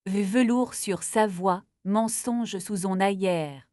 Velours sur sa voix, mensonge sous son aïère.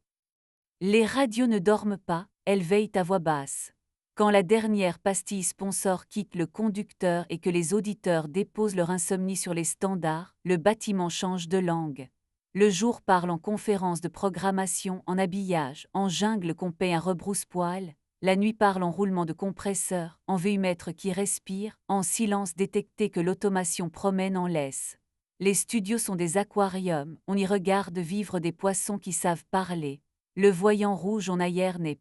Les radios ne dorment pas, elles veillent à voix basse. Quand la dernière pastille sponsor quitte le conducteur et que les auditeurs déposent leur insomnie sur les standards, le bâtiment change de langue. Le jour parle en conférence de programmation, en habillage, en jungle qu'on paie un rebrousse-poil. La nuit parle en roulement de compresseur, en véhumètre qui respire, en silence détecté que l'automation promène en laisse. Les studios sont des aquariums, on y regarde vivre des poissons qui savent parler. Le voyant rouge en ailleurs n'est.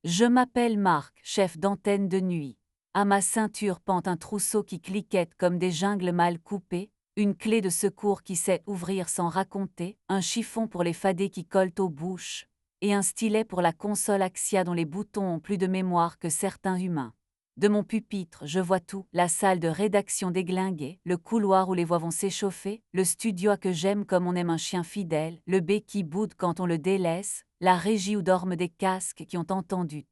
Je m'appelle Marc, chef d'antenne de nuit. À ma ceinture pend un trousseau qui cliquette comme des jungles mal coupées, une clé de secours qui sait ouvrir sans raconter, un chiffon pour les fadés qui collent aux bouches, et un stylet pour la console Axia dont les boutons ont plus de mémoire que certains humains. De mon pupitre, je vois tout, la salle de rédaction déglinguée, le couloir où les voix vont s'échauffer, le studio que j'aime comme on aime un chien fidèle, le bec qui boude quand on le délaisse, la régie où dorment des casques qui ont entendu.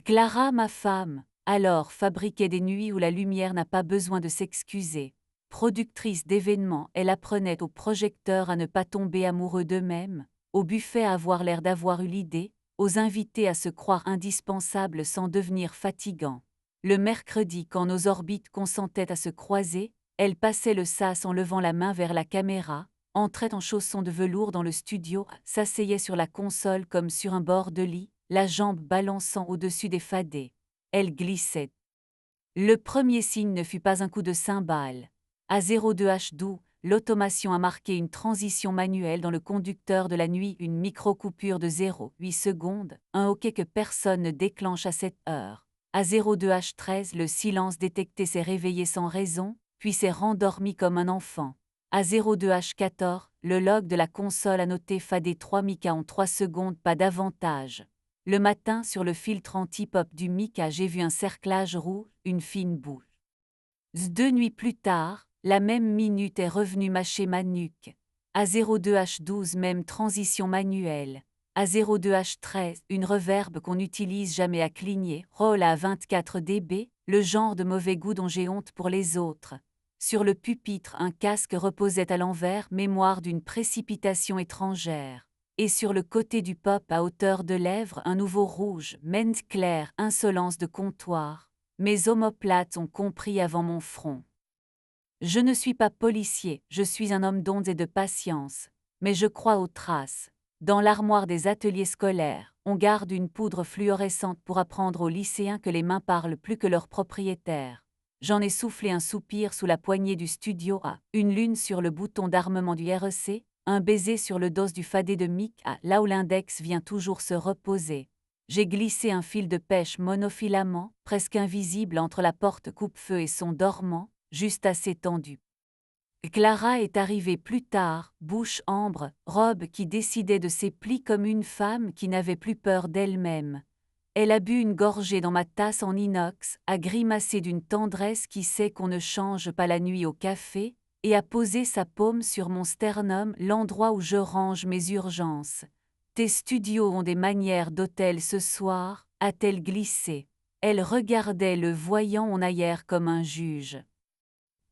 Clara, ma femme, alors fabriquait des nuits où la lumière n'a pas besoin de s'excuser. Productrice d'événements, elle apprenait aux projecteurs à ne pas tomber amoureux d'eux-mêmes, au buffet à avoir l'air d'avoir eu l'idée, aux invités à se croire indispensables sans devenir fatigants. Le mercredi, quand nos orbites consentaient à se croiser, elle passait le sas en levant la main vers la caméra, entrait en chaussons de velours dans le studio, s'asseyait sur la console comme sur un bord de lit, la jambe balançant au-dessus des fadets. Elle glissait. Le premier signe ne fut pas un coup de cymbale. À 02H12, l'automation a marqué une transition manuelle dans le conducteur de la nuit, une micro-coupure de 0,8 secondes, un hoquet que personne ne déclenche à cette heure. À 02H13, le silence détecté s'est réveillé sans raison, puis s'est rendormi comme un enfant. À 02H14, le log de la console a noté fadé 3 Mika en 3 secondes, pas davantage. Le matin, sur le filtre anti-pop du Mika, j'ai vu un cerclage rouge, une fine boule. 2 nuits plus tard, la même minute est revenue mâcher ma nuque. À 02H12, même transition manuelle. À 02H13, une reverb qu'on n'utilise jamais à cligner, roll à 24 dB, le genre de mauvais goût dont j'ai honte pour les autres. Sur le pupitre, un casque reposait à l'envers, mémoire d'une précipitation étrangère. Et sur le côté du pop à hauteur de lèvres, un nouveau rouge, menthe claire, insolence de comptoir. Mes omoplates ont compris avant mon front. Je ne suis pas policier, je suis un homme d'ondes et de patience, mais je crois aux traces. Dans l'armoire des ateliers scolaires, on garde une poudre fluorescente pour apprendre aux lycéens que les mains parlent plus que leurs propriétaires. J'en ai soufflé un soupir sous la poignée du studio A, une lune sur le bouton d'armement du REC, un baiser sur le dos du fadé de Mick A, là où l'index vient toujours se reposer. J'ai glissé un fil de pêche monofilament, presque invisible entre la porte coupe-feu et son dormant, juste assez tendu. Clara est arrivée plus tard, bouche ambre, robe qui décidait de ses plis comme une femme qui n'avait plus peur d'elle-même. Elle a bu une gorgée dans ma tasse en inox, a grimacé d'une tendresse qui sait qu'on ne change pas la nuit au café, et a posé sa paume sur mon sternum, l'endroit où je range mes urgences. Tes studios ont des manières d'hôtel ce soir, a-t-elle glissé. Elle regardait le voyant en arrière comme un juge.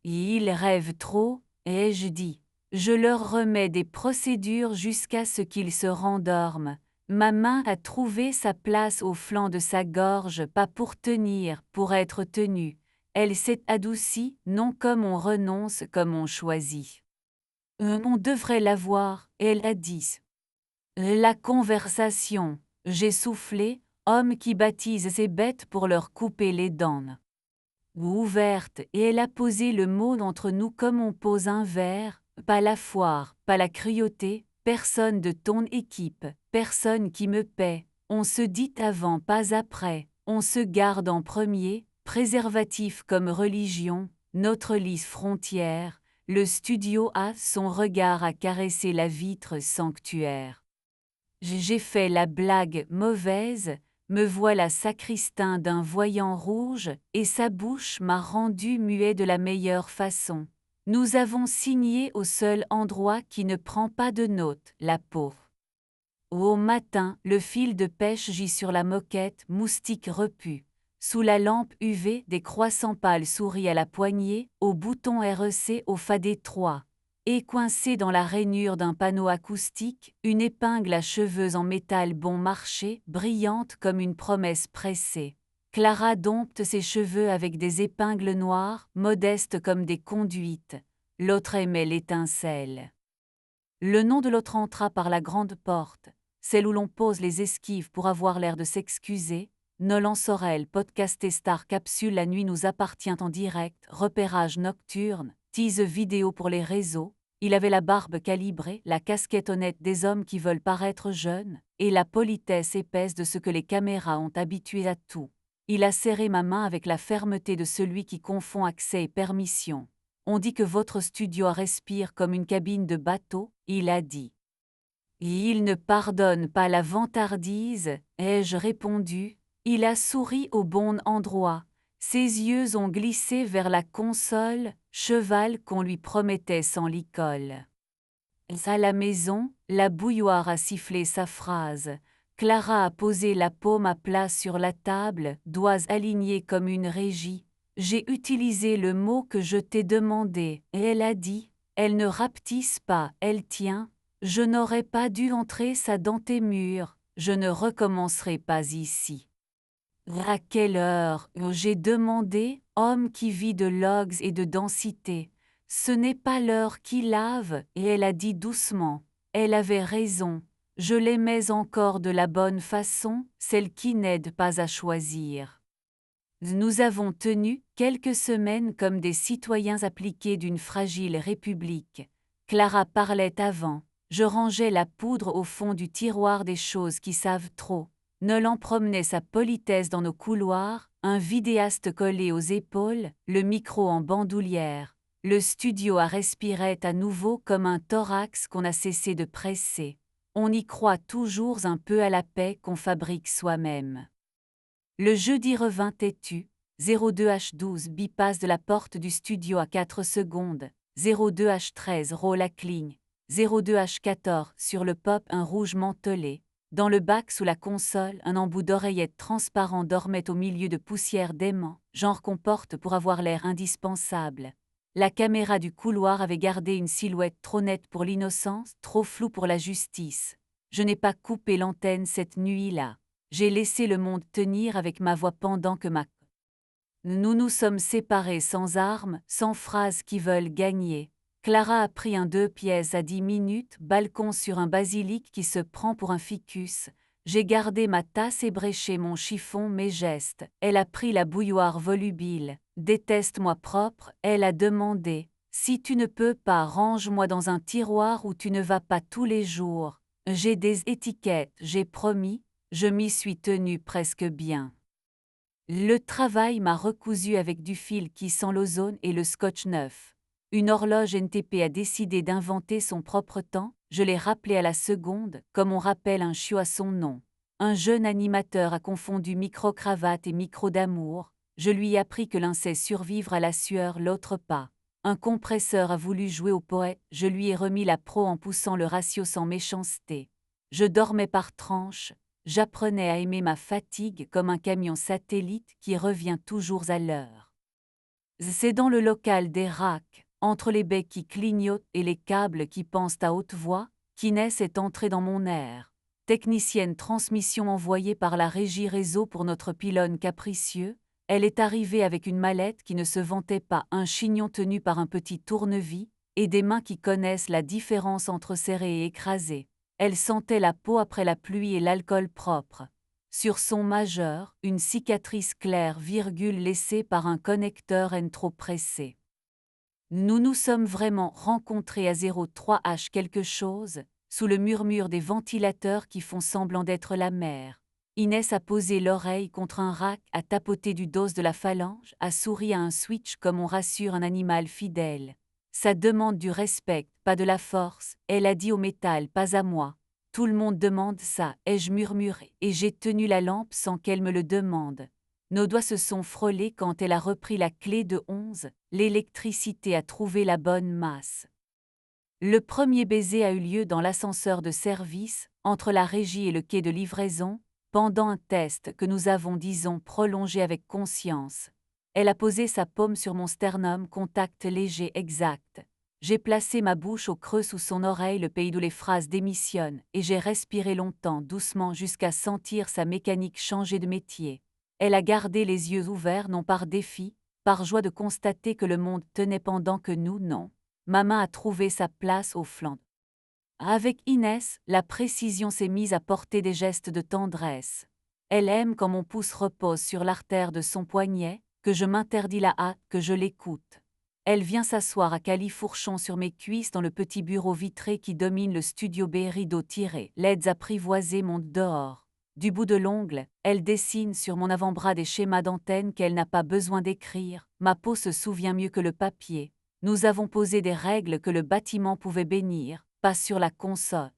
Ils rêvent trop, ai-je dit. Je leur remets des procédures jusqu'à ce qu'ils se rendorment. Ma main a trouvé sa place au flanc de sa gorge, pas pour tenir, pour être tenue. Elle s'est adoucie, non comme on renonce, comme on choisit. On devrait l'avoir, elle a dit. La conversation, j'ai soufflé, homme qui baptise ses bêtes pour leur couper les dents. Ouverte, et elle a posé le mot entre nous comme on pose un verre, pas la foire, pas la cruauté, personne de ton équipe, personne qui me paie, on se dit avant, pas après, on se garde en premier, préservatif comme religion, notre lisse frontière, le studio a son regard à caresser la vitre sanctuaire. J'ai fait la blague mauvaise, me voilà sacristain d'un voyant rouge, et sa bouche m'a rendu muet de la meilleure façon. Nous avons signé au seul endroit qui ne prend pas de notes, la peau. Au matin, le fil de pêche gît sur la moquette, moustique repu. Sous la lampe UV, des croissants pâles sourient à la poignée, au bouton REC au fadé 3. et coincée dans la rainure d'un panneau acoustique, une épingle à cheveux en métal bon marché, brillante comme une promesse pressée. Clara dompte ses cheveux avec des épingles noires, modestes comme des conduites. L'autre aimait l'étincelle. Le nom de l'autre entra par la grande porte, celle où l'on pose les esquives pour avoir l'air de s'excuser. Nolan Sorel, podcasté Star Capsule La nuit nous appartient en direct, repérage nocturne, tease vidéo pour les réseaux. Il avait la barbe calibrée, la casquette honnête des hommes qui veulent paraître jeunes, et la politesse épaisse de ce que les caméras ont habitué à tout. Il a serré ma main avec la fermeté de celui qui confond accès et permission. On dit que votre studio respire comme une cabine de bateau, il a dit. Il ne pardonne pas la vantardise, ai-je répondu. Il a souri au bon endroit. Ses yeux ont glissé vers la console, cheval qu'on lui promettait sans licol. À la maison, la bouilloire a sifflé sa phrase. Clara a posé la paume à plat sur la table, doigts alignés comme une régie. J'ai utilisé le mot que je t'ai demandé, et elle a dit, elle ne rapetisse pas, elle tient. Je n'aurais pas dû entrer ça dans tes murs, je ne recommencerai pas ici. À quelle heure j'ai demandé, homme qui vit de logs et de densité. Ce n'est pas l'heure qui lave, et elle a dit doucement. Elle avait raison. Je l'aimais encore de la bonne façon, celle qui n'aide pas à choisir. Nous avons tenu quelques semaines comme des citoyens appliqués d'une fragile république. Clara parlait avant. Je rangeais la poudre au fond du tiroir des choses qui savent trop. Nolan promenait sa politesse dans nos couloirs, un vidéaste collé aux épaules, le micro en bandoulière. Le studio respirait à nouveau comme un thorax qu'on a cessé de presser. On y croit toujours un peu à la paix qu'on fabrique soi-même. Le jeudi revint têtu. 02H12 bypass de la porte du studio à 4 secondes. 02H13 roll à cligne. 02H14 sur le pop un rouge mentholé. Dans le bac sous la console, un embout d'oreillette transparent dormait au milieu de poussière d'aimant, genre qu'on porte pour avoir l'air indispensable. La caméra du couloir avait gardé une silhouette trop nette pour l'innocence, trop floue pour la justice. Je n'ai pas coupé l'antenne cette nuit-là. J'ai laissé le monde tenir avec ma voix pendant que ma... Nous nous sommes séparés sans armes, sans phrases qui veulent gagner. Clara a pris un 2 pièces à 10 minutes, balcon sur un basilic qui se prend pour un ficus. J'ai gardé ma tasse et bréché mon chiffon, mes gestes. Elle a pris la bouilloire volubile. Déteste-moi propre, elle a demandé. Si tu ne peux pas, range-moi dans un tiroir où tu ne vas pas tous les jours. J'ai des étiquettes, j'ai promis, je m'y suis tenue presque bien. Le travail m'a recousu avec du fil qui sent l'ozone et le scotch neuf. Une horloge NTP a décidé d'inventer son propre temps, je l'ai rappelé à la seconde, comme on rappelle un chiot à son nom. Un jeune animateur a confondu micro-cravate et micro d'amour, je lui ai appris que l'un sait survivre à la sueur, l'autre pas. Un compresseur a voulu jouer au poète, je lui ai remis la pro en poussant le ratio sans méchanceté. Je dormais par tranches, j'apprenais à aimer ma fatigue comme un camion satellite qui revient toujours à l'heure. C'est dans le local des racks, entre les becs qui clignotent et les câbles qui pensent à haute voix, qu'Inès est entrée dans mon air. Technicienne transmission envoyée par la régie réseau pour notre pylône capricieux, elle est arrivée avec une mallette qui ne se vantait pas, un chignon tenu par un petit tournevis, et des mains qui connaissent la différence entre serré et écrasé. Elle sentait la peau après la pluie et l'alcool propre. Sur son majeur, une cicatrice claire, laissée par un connecteur N trop pressé. Nous nous sommes vraiment rencontrés à 03H quelque chose, sous le murmure des ventilateurs qui font semblant d'être la mer. Inès a posé l'oreille contre un rack, a tapoté du dos de la phalange, a souri à un switch comme on rassure un animal fidèle. Ça demande du respect, pas de la force, elle a dit au métal, pas à moi. Tout le monde demande ça, ai-je murmuré, et j'ai tenu la lampe sans qu'elle me le demande. Nos doigts se sont frôlés quand elle a repris la clé de 11, l'électricité a trouvé la bonne masse. Le premier baiser a eu lieu dans l'ascenseur de service, entre la régie et le quai de livraison, pendant un test que nous avons, disons, prolongé avec conscience. Elle a posé sa paume sur mon sternum, contact léger exact. J'ai placé ma bouche au creux sous son oreille, le pays d'où les phrases démissionnent, et j'ai respiré longtemps, doucement, jusqu'à sentir sa mécanique changer de métier. Elle a gardé les yeux ouverts, non par défi, par joie de constater que le monde tenait pendant que nous, non. Ma main a trouvé sa place au flanc. Avec Inès, la précision s'est mise à porter des gestes de tendresse. Elle aime quand mon pouce repose sur l'artère de son poignet, que je m'interdis la hâte, que je l'écoute. Elle vient s'asseoir à califourchon sur mes cuisses dans le petit bureau vitré qui domine le studio B, rideau tiré. Laides apprivoisées montent dehors. Du bout de l'ongle, elle dessine sur mon avant-bras des schémas d'antenne qu'elle n'a pas besoin d'écrire. Ma peau se souvient mieux que le papier. Nous avons posé des règles que le bâtiment pouvait bénir, pas sur la console.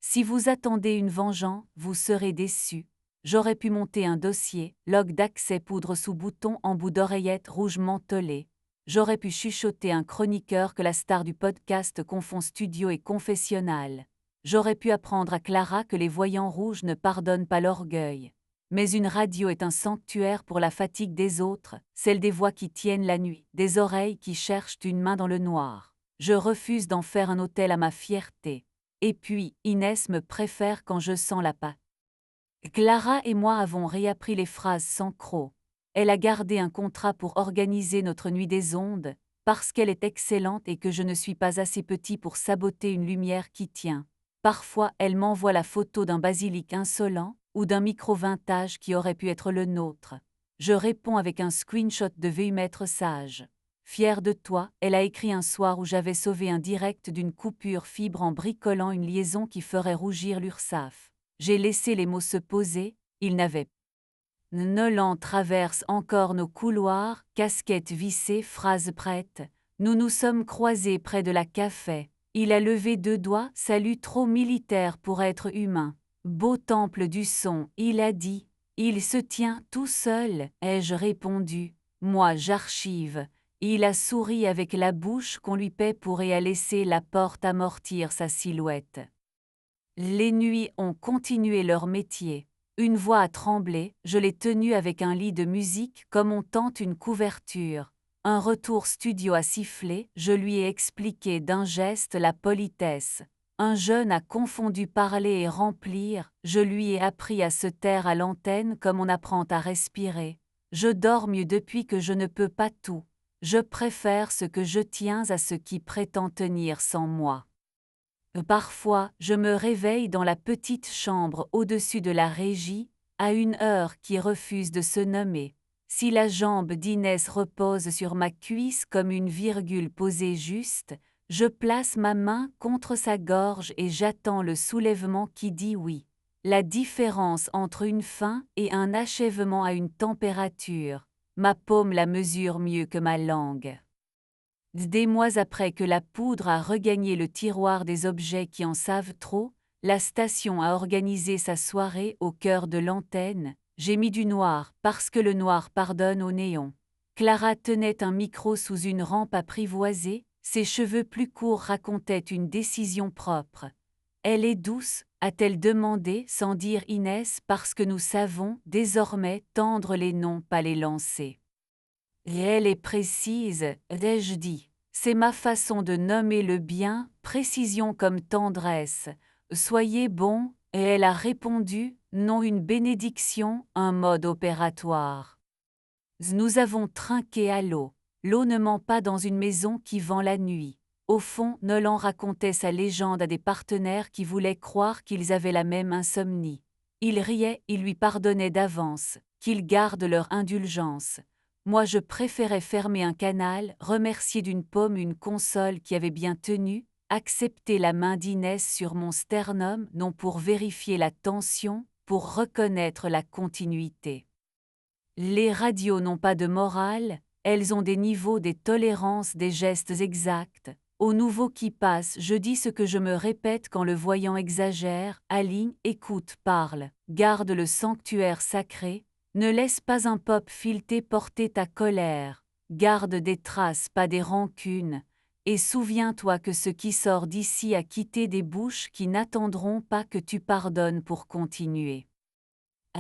Si vous attendez une vengeance, vous serez déçus. J'aurais pu monter un dossier, log d'accès, poudre sous bouton, embout d'oreillette rouge mentholé. J'aurais pu chuchoter un chroniqueur que la star du podcast confond studio et confessionnal. J'aurais pu apprendre à Clara que les voyants rouges ne pardonnent pas l'orgueil. Mais une radio est un sanctuaire pour la fatigue des autres, celle des voix qui tiennent la nuit, des oreilles qui cherchent une main dans le noir. Je refuse d'en faire un hôtel à ma fierté. Et puis, Inès me préfère quand je sens la pâte. Clara et moi avons réappris les phrases sans croc. Elle a gardé un contrat pour organiser notre nuit des ondes, parce qu'elle est excellente et que je ne suis pas assez petit pour saboter une lumière qui tient. Parfois, elle m'envoie la photo d'un basilic insolent ou d'un micro vintage qui aurait pu être le nôtre. Je réponds avec un screenshot de Veuille m'être sage. Fière de toi, elle a écrit un soir où j'avais sauvé un direct d'une coupure fibre en bricolant une liaison qui ferait rougir l'URSSAF. J'ai laissé les mots se poser, ils n'avaient. Nolan traverse encore nos couloirs, casquette vissée, phrase prête. Nous nous sommes croisés près de la café. Il a levé 2 doigts, salut trop militaire pour être humain. Beau temple du son, il a dit. Il se tient tout seul, ai-je répondu. Moi j'archive. Il a souri avec la bouche qu'on lui paie pour et a laissé la porte amortir sa silhouette. Les nuits ont continué leur métier. Une voix a tremblé, je l'ai tenue avec un lit de musique comme on tente une couverture. Un retour studio a sifflé, je lui ai expliqué d'un geste la politesse. Un jeune a confondu parler et remplir, je lui ai appris à se taire à l'antenne comme on apprend à respirer. Je dors mieux depuis que je ne peux pas tout. Je préfère ce que je tiens à ce qui prétend tenir sans moi. Parfois, je me réveille dans la petite chambre au-dessus de la régie, à une heure qui refuse de se nommer. Si la jambe d'Inès repose sur ma cuisse comme une virgule posée juste, je place ma main contre sa gorge et j'attends le soulèvement qui dit oui. La différence entre une fin et un achèvement a une température. Ma paume la mesure mieux que ma langue. Des mois après que la poudre a regagné le tiroir des objets qui en savent trop, la station a organisé sa soirée au cœur de l'antenne. J'ai mis du noir parce que le noir pardonne au néon. Clara tenait un micro sous une rampe apprivoisée, ses cheveux plus courts racontaient une décision propre. Elle est douce, a-t-elle demandé sans dire Inès parce que nous savons, désormais, tendre les noms, pas les lancer. Et elle est précise, ai-je dit. C'est ma façon de nommer le bien, précision comme tendresse. Soyez bon, et elle a répondu, non une bénédiction, un mode opératoire. Nous avons trinqué à l'eau. L'eau ne ment pas dans une maison qui vend la nuit. Au fond, Nolan racontait sa légende à des partenaires qui voulaient croire qu'ils avaient la même insomnie. Il riait, il lui pardonnait d'avance, qu'ils gardent leur indulgence. Moi je préférais fermer un canal, remercier d'une paume une console qui avait bien tenu, accepter la main d'Inès sur mon sternum, non pour vérifier la tension, pour reconnaître la continuité. Les radios n'ont pas de morale, elles ont des niveaux, des tolérances, des gestes exacts. Au nouveau qui passe, je dis ce que je me répète quand le voyant exagère, aligne, écoute, parle, garde le sanctuaire sacré, ne laisse pas un pop fileté porter ta colère, garde des traces, pas des rancunes, et souviens-toi que ce qui sort d'ici a quitté des bouches qui n'attendront pas que tu pardonnes pour continuer.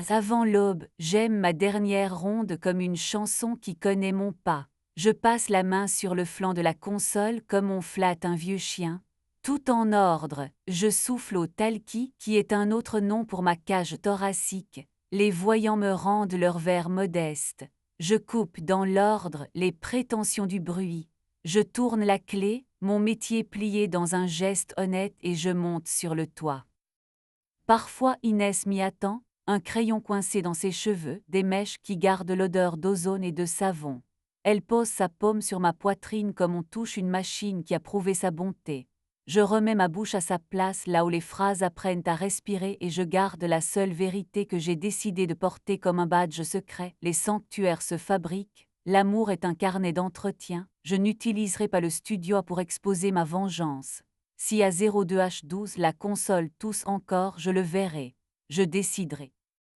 Avant l'aube, j'aime ma dernière ronde comme une chanson qui connaît mon pas. Je passe la main sur le flanc de la console comme on flatte un vieux chien. Tout en ordre, je souffle au talquis qui est un autre nom pour ma cage thoracique. Les voyants me rendent leur verre modeste. Je coupe dans l'ordre les prétentions du bruit. Je tourne la clé, mon métier plié dans un geste honnête et je monte sur le toit. Parfois Inès m'y attend, un crayon coincé dans ses cheveux, des mèches qui gardent l'odeur d'ozone et de savon. Elle pose sa paume sur ma poitrine comme on touche une machine qui a prouvé sa bonté. Je remets ma bouche à sa place là où les phrases apprennent à respirer et je garde la seule vérité que j'ai décidé de porter comme un badge secret. Les sanctuaires se fabriquent, l'amour est un carnet d'entretien, je n'utiliserai pas le studio pour exposer ma vengeance. Si à 02H12 la console tousse encore, je le verrai. Je déciderai.